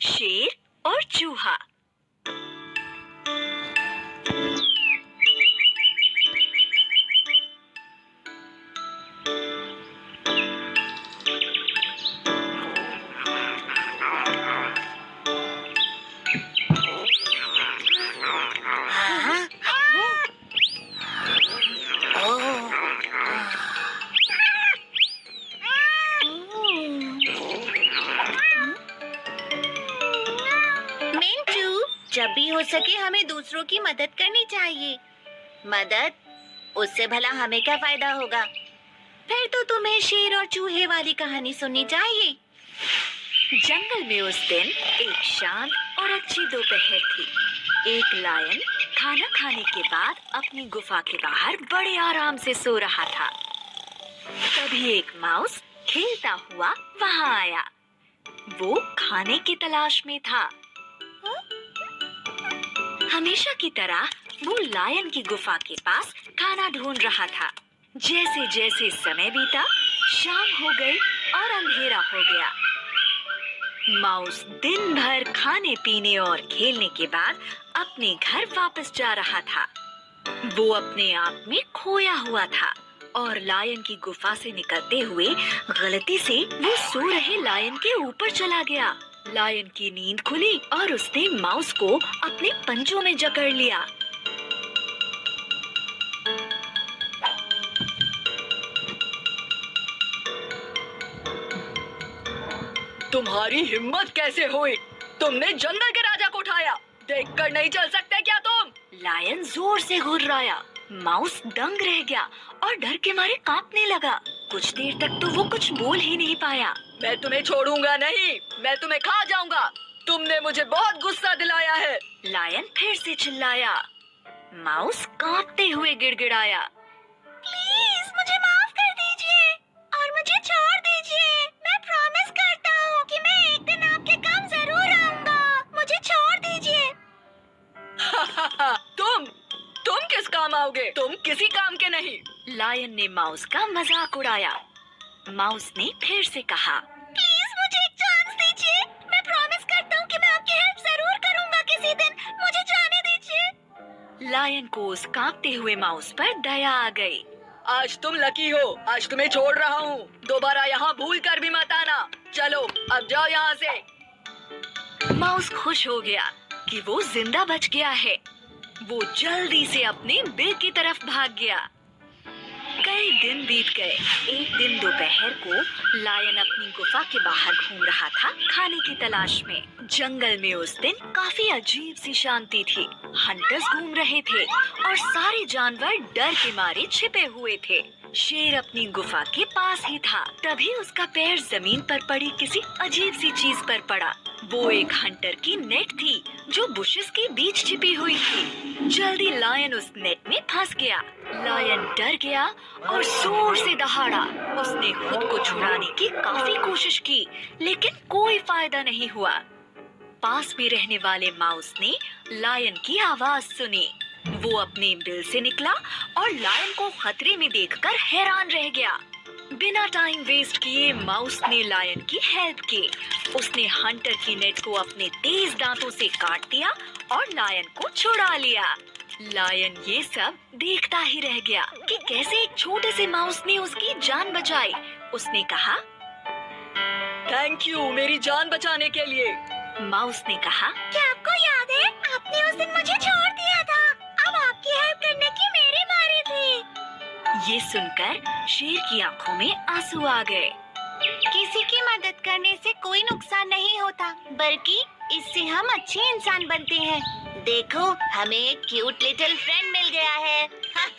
शेर और चूहा। हाँ? ओह, मिंटू, जब भी हो सके हमें दूसरों की मदद करनी चाहिए। मदद? उससे भला हमें क्या फायदा होगा? फिर तो तुम्हें शेर और चूहे वाली कहानी सुननी चाहिए। जंगल में उस दिन एक शांत और अच्छी दोपहर थी। एक लायन खाना खाने के बाद अपनी गुफा के बाहर बड़े आराम से सो रहा था। तभी एक माउस खेलता हुआ वहां आया। वो खाने की तलाश में था। हमेशा की तरह वो लायन की गुफा के पास खाना ढूंढ रहा था। जैसे जैसे समय बीता, शाम हो गई और अंधेरा हो गया। माउस दिन भर खाने पीने और खेलने के बाद अपने घर वापस जा रहा था। वो अपने आप में खोया हुआ था और लायन की गुफा से निकलते हुए गलती से वो सो रहे लायन के ऊपर चला गया। लायन की नींद खुली और उसने माउस को अपने पंजों में जकड़ लिया। तुम्हारी हिम्मत कैसे हुई? तुमने जंगल के राजा को उठाया। देखकर नहीं चल सकते क्या तुम? लायन जोर से घुर्राया। माउस दंग रह गया और डर के मारे कांपने लगा। कुछ देर तक तो वो कुछ बोल ही नहीं पाया। मैं तुम्हें छोड़ूंगा नहीं, मैं तुम्हें खा जाऊंगा। तुमने मुझे बहुत गुस्सा दिलाया है। लायन फिर से चिल्लाया। माउस कांपते हुए गिड़गिड़ाया। प्लीज मुझे माफ कर दीजिए और मुझे छोड़ दीजिए। मैं प्रॉमिस करता हूँ कि मैं एक दिन आपके काम जरूर आऊंगा। मुझे छोड़ दीजिए। तुम किस काम आओगे? तुम किसी काम के नहीं। लायन ने माउस का मजाक उड़ाया। माउस ने फिर से कहा, प्लीज मुझे एक चांस दीजिए। मैं प्रॉमिस करता हूँ कि मैं आपकी हेल्प जरूर करूंगा किसी दिन। मुझे जाने दीजिए। लायन को उस कांपते हुए माउस पर दया आ गई। आज तुम लकी हो, आज तुम्हें छोड़ रहा हूँ। दोबारा यहाँ भूल कर भी मत आना। चलो अब जाओ यहाँ से। माउस खुश हो गया कि वो जिंदा बच गया है। वो जल्दी से अपने बिल की तरफ भाग गया। कई दिन बीत गए। एक दिन दोपहर को लायन अपनी गुफा के बाहर घूम रहा था खाने की तलाश में। जंगल में उस दिन काफी अजीब सी शांति थी। हंटर्स घूम रहे थे और सारे जानवर डर के मारे छिपे हुए थे। शेर अपनी गुफा के पास ही था। तभी उसका पैर जमीन पर पड़ी किसी अजीब सी चीज पर पड़ा। वो एक हंटर की नेट थी जो बुशेस के बीच छिपी हुई थी। जल्दी लायन उस नेट में फंस गया। लायन डर गया और जोर से दहाड़ा। उसने खुद को छुड़ाने की काफी कोशिश की, लेकिन कोई फायदा नहीं हुआ। पास में रहने वाले माउस ने लायन की आवाज सुनी। वो अपने बिल से निकला और लायन को खतरे में देखकर हैरान रह गया। बिना टाइम वेस्ट किए माउस ने लायन की हेल्प की। उसने हंटर की नेट को अपने तेज दांतों से काट दिया और लायन को छुड़ा लिया। लायन ये सब देखता ही रह गया कि कैसे एक छोटे से माउस ने उसकी जान बचाई। उसने कहा, थैंक यू मेरी जान बचाने के लिए। माउस ने कहा, क्या आपको याद है आपने उस दिन मुझे छोड़ दिया था? अब आपकी हेल्प करने की मेरी बारी थी। ये सुनकर शेर की आंखों में आंसू आ गए। किसी की मदद करने से कोई नुकसान नहीं होता, बल्कि इससे हम अच्छे इंसान बनते हैं। देखो हमें एक क्यूट लिटिल फ्रेंड मिल गया है।